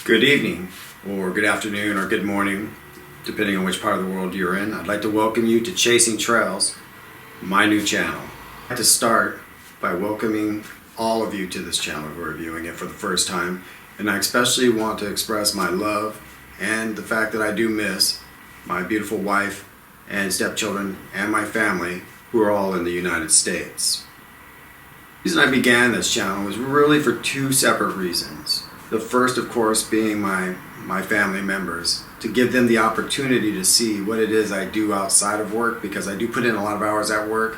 Good evening, or good afternoon, or good morning, depending on which part of the world you're in. I'd like to welcome you to Chasing Trails, my new channel. I'd like to start by welcoming all of you to this channel who are viewing it for the first time, and I especially want to express my love and the fact that I do miss my beautiful wife and stepchildren and my family who are all in the United States. The reason I began this channel was really for two separate reasons. The first, of course, being my family members, to give them the opportunity to see what it is I do outside of work, because I do put in a lot of hours at work,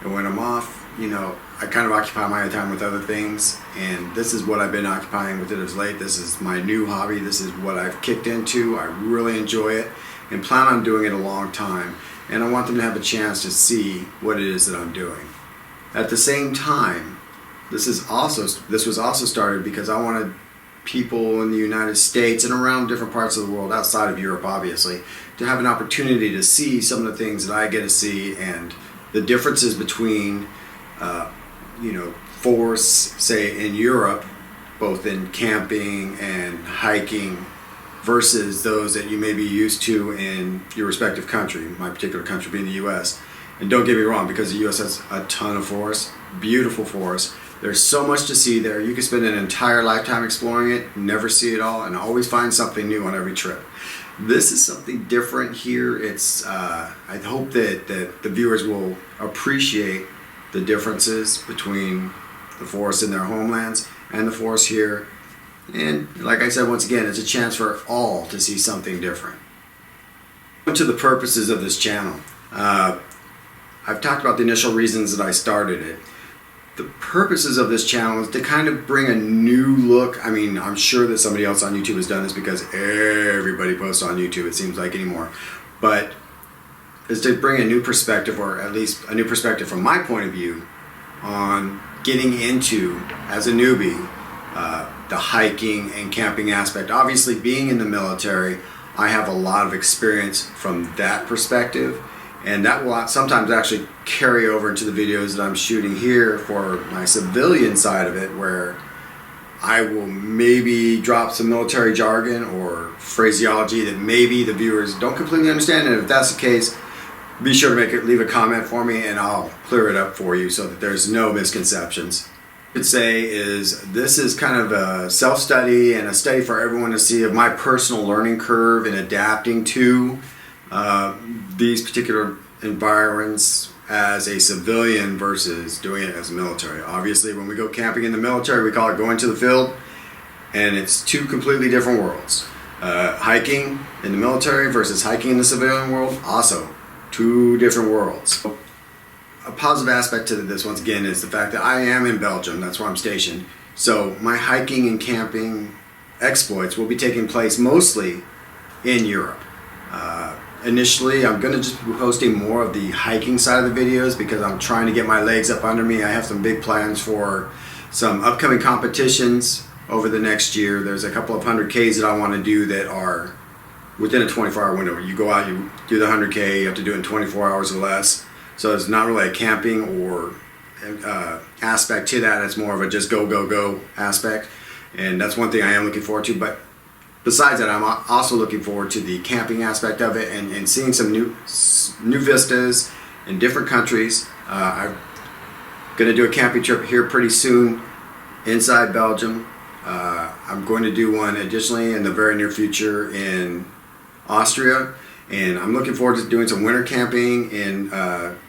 and when I'm off, I kind of occupy my time with other things, and this is what I've been occupying with it as late. This is my new hobby. This is what I've kicked into. I really enjoy it and plan on doing it a long time, and I want them to have a chance to see what it is that I'm doing. At the same time, this was also started because I wanted people in the United States and around different parts of the world, outside of Europe obviously, to have an opportunity to see some of the things that I get to see and the differences between forests, say in Europe, both in camping and hiking, versus those that you may be used to in your respective country, my particular country being the US. And don't get me wrong, because the US has a ton of forests, beautiful forests. There's so much to see there. You can spend an entire lifetime exploring it, never see it all, and always find something new on every trip. This is something different here. I hope that the viewers will appreciate the differences between the forests in their homelands and the forests here. And like I said, once again, it's a chance for all to see something different. To the purposes of this channel. I've talked about the initial reasons that I started it. The purposes of this channel is to kind of bring a new look. I mean, I'm sure that somebody else on YouTube has done this because everybody posts on YouTube, it seems like, anymore. But is to bring a new perspective, or at least a new perspective from my point of view, on getting into, as a newbie, the hiking and camping aspect. Obviously, being in the military, I have a lot of experience from that perspective. And that will sometimes actually carry over into the videos that I'm shooting here for my civilian side of it, where I will maybe drop some military jargon or phraseology that maybe the viewers don't completely understand. And if that's the case, be sure to leave a comment for me and I'll clear it up for you so that there's no misconceptions. What I would say is this is kind of a self-study and a study for everyone to see of my personal learning curve in adapting to these particular environments as a civilian versus doing it as a military. Obviously, when we go camping in the military, we call it going to the field, and it's two completely different worlds. Hiking in the military versus hiking in the civilian world, also two different worlds. A positive aspect to this, once again, is the fact that I am in Belgium. That's where I'm stationed. So my hiking and camping exploits will be taking place mostly in Europe. Initially, I'm going to just be posting more of the hiking side of the videos because I'm trying to get my legs up under me. I have some big plans for some upcoming competitions over the next year. There's a couple of 100Ks that I want to do that are within a 24-hour window. You go out, you do the 100K, you have to do it in 24 hours or less. So it's not really a camping or aspect to that. It's more of a just go, go, go aspect. And that's one thing I am looking forward to. But besides that, I'm also looking forward to the camping aspect of it and seeing some new vistas in different countries. I'm going to do a camping trip here pretty soon inside Belgium. I'm going to do one additionally in the very near future in Austria. And I'm looking forward to doing some winter camping in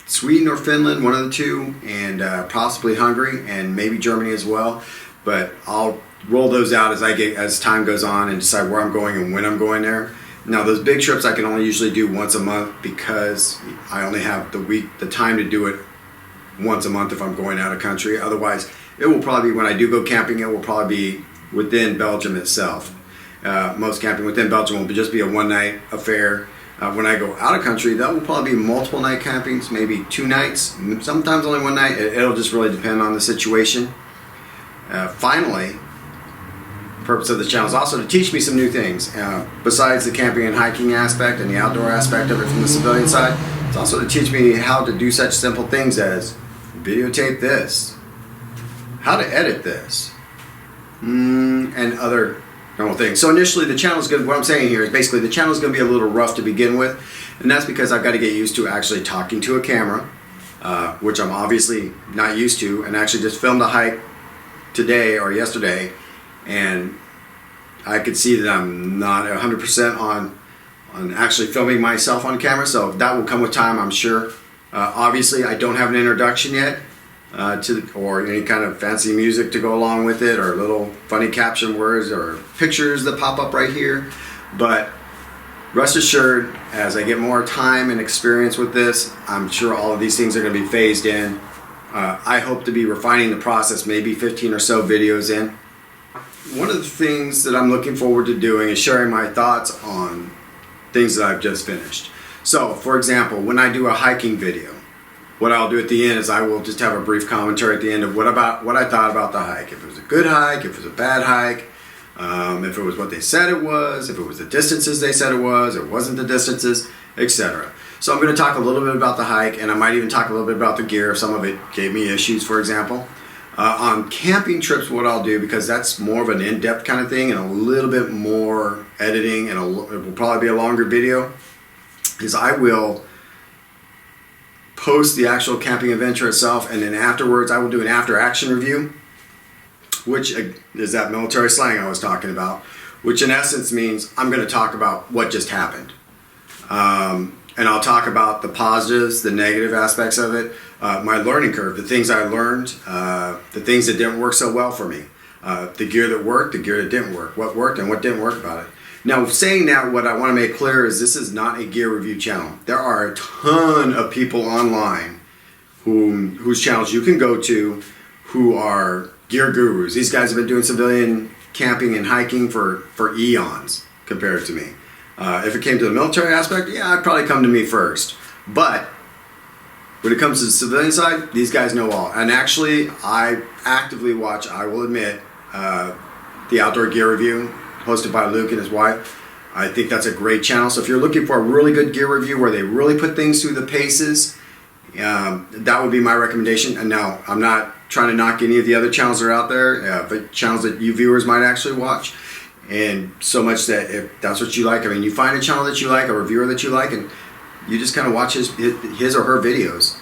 Sweden or Finland, one of the two, and possibly Hungary and maybe Germany as well. But I'll roll those out as time goes on and decide where I'm going and when I'm going there. Now, those big trips I can only usually do once a month because I only have the time to do it once a month if I'm going out of country. Otherwise, it will probably be, when I do go camping, it will probably be within Belgium itself. Most camping within Belgium will just be a one-night affair. When I go out of country, that will probably be multiple night campings, maybe 2 nights, sometimes only 1 night. It'll just really depend on the situation. Finally, the purpose of the channel is also to teach me some new things. Besides the camping and hiking aspect and the outdoor aspect of it from the civilian side, it's also to teach me how to do such simple things as videotape this, how to edit this, and other normal thing. So initially the channel is going to, what I'm saying here is basically the channel is going to be a little rough to begin with, and that's because I've got to get used to actually talking to a camera, which I'm obviously not used to, and actually just filmed a hike today or yesterday, and I could see that I'm not 100% on actually filming myself on camera, so that will come with time, I'm sure. Obviously I don't have an introduction yet, or any kind of fancy music to go along with it, or little funny caption words or pictures that pop up right here. But rest assured, as I get more time and experience with this, I'm sure all of these things are going to be phased in. I hope to be refining the process, maybe 15 or so videos in. One of the things that I'm looking forward to doing is sharing my thoughts on things that I've just finished. So, for example, when I do a hiking video, what I'll do at the end is I will just have a brief commentary at the end of what I thought about the hike. If it was a good hike, if it was a bad hike, if it was what they said it was, if it was the distances they said it wasn't the distances, etc. So I'm going to talk a little bit about the hike, and I might even talk a little bit about the gear if some of it gave me issues, for example. On camping trips, what I'll do, because that's more of an in-depth kind of thing and a little bit more editing, and it will probably be a longer video, is I will post the actual camping adventure itself, and then afterwards I will do an after action review, which is that military slang I was talking about, which in essence means I'm going to talk about what just happened. And I'll talk about the positives, the negative aspects of it, my learning curve, the things I learned, the things that didn't work so well for me, the gear that worked, the gear that didn't work, what worked and what didn't work about it. Now, saying that, what I want to make clear is this is not a gear review channel. There are a ton of people online whose channels you can go to who are gear gurus. These guys have been doing civilian camping and hiking for eons compared to me. If it came to the military aspect, yeah, I'd probably come to me first. But when it comes to the civilian side, these guys know all. And actually, I actively watch, I will admit, the Outdoor Gear Review, hosted by Luke and his wife. I think that's a great channel. So if you're looking for a really good gear review where they really put things through the paces, that would be my recommendation. And now, I'm not trying to knock any of the other channels that are out there, but channels that you viewers might actually watch. And so much that if that's what you like, I mean, you find a channel that you like, a reviewer that you like, and you just kind of watch his or her videos.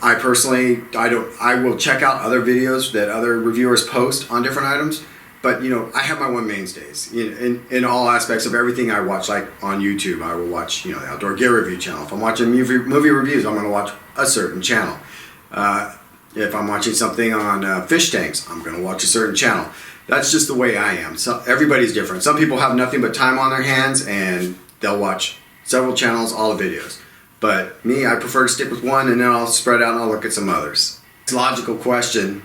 I personally, I will check out other videos that other reviewers post on different items, but you know, I have my one mainstays in all aspects of everything I watch. Like on YouTube, I will watch, you know, the Outdoor Gear Review channel. If I'm watching movie reviews, I'm going to watch a certain channel. If I'm watching something on fish tanks, I'm going to watch a certain channel. That's just the way I am. So everybody's different. Some people have nothing but time on their hands and they'll watch several channels, all the videos. But me, I prefer to stick with one, and then I'll spread out and I'll look at some others. It's a logical question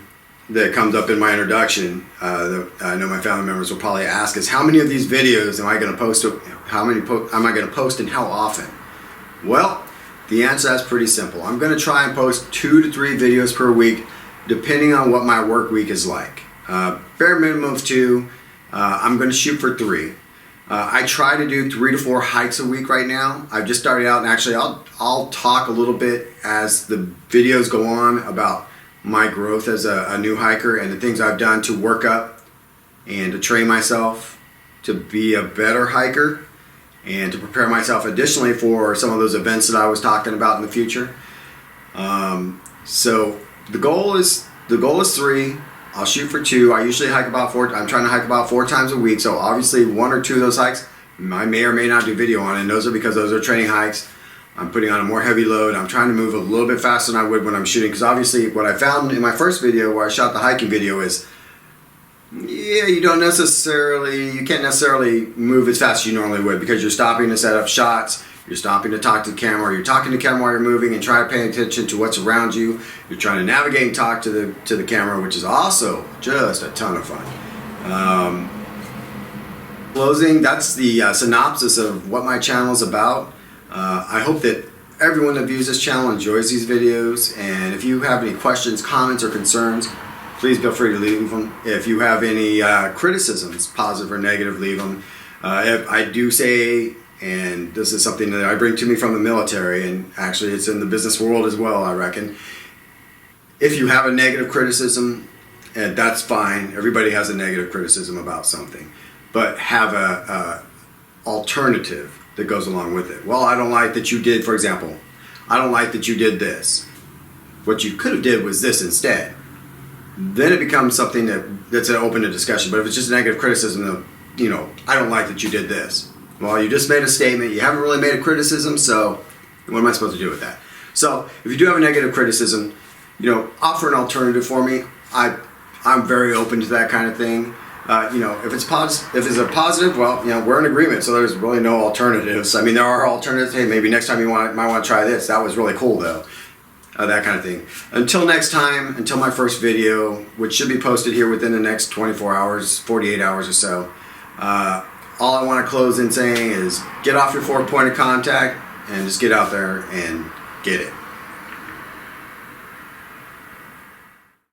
that comes up in my introduction that I know my family members will probably ask is, how many of these videos am I going to post? How many am I going to post, and how often? Well, the answer is pretty simple. I'm going to try and post 2 to 3 videos per week, depending on what my work week is like. Bare minimum of 2. I'm going to shoot for 3. I try to do 3 to 4 hikes a week right now. I've just started out, and actually I'll talk a little bit as the videos go on about my growth as a new hiker and the things I've done to work up and to train myself to be a better hiker and to prepare myself additionally for some of those events that I was talking about in the future. So the goal is 3. I'll shoot for 2. I usually hike about 4. I'm trying to hike about 4 times a week. So obviously 1 or 2 of those hikes I may or may not do video on, and those are because those are training hikes. I'm putting on a more heavy load. I'm trying to move a little bit faster than I would when I'm shooting, because obviously what I found in my first video where I shot the hiking video is, yeah, you can't necessarily move as fast as you normally would, because you're stopping to set up shots, you're stopping to talk to the camera, or you're talking to the camera while you're moving and try to pay attention to what's around you. You're trying to navigate and talk to the camera, which is also just a ton of fun. Closing, that's the synopsis of what my channel is about. I hope that everyone that views this channel enjoys these videos, and if you have any questions, comments, or concerns, please feel free to leave them. If you have any criticisms, positive or negative, leave them. If I do say, and this is something that I bring to me from the military, and actually it's in the business world as well, I reckon, if you have a negative criticism, that's fine. Everybody has a negative criticism about something. but have a alternative that goes along with it. Well, I don't like that you did, for example, I don't like that you did this. What you could have did was this instead. Then it becomes something that's open to discussion. But if it's just a negative criticism of, I don't like that you did this. Well, you just made a statement. You haven't really made a criticism, so what am I supposed to do with that? So if you do have a negative criticism, offer an alternative for me. I'm very open to that kind of thing. If it's a positive, well, we're in agreement. So there's really no alternatives. I mean, there are alternatives. Hey, maybe next time you might want to try this. That was really cool, though. That kind of thing. Until next time, until my first video, which should be posted here within the next 24 hours, 48 hours or so. All I want to close in saying is get off your 4 point of contact and just get out there and get it.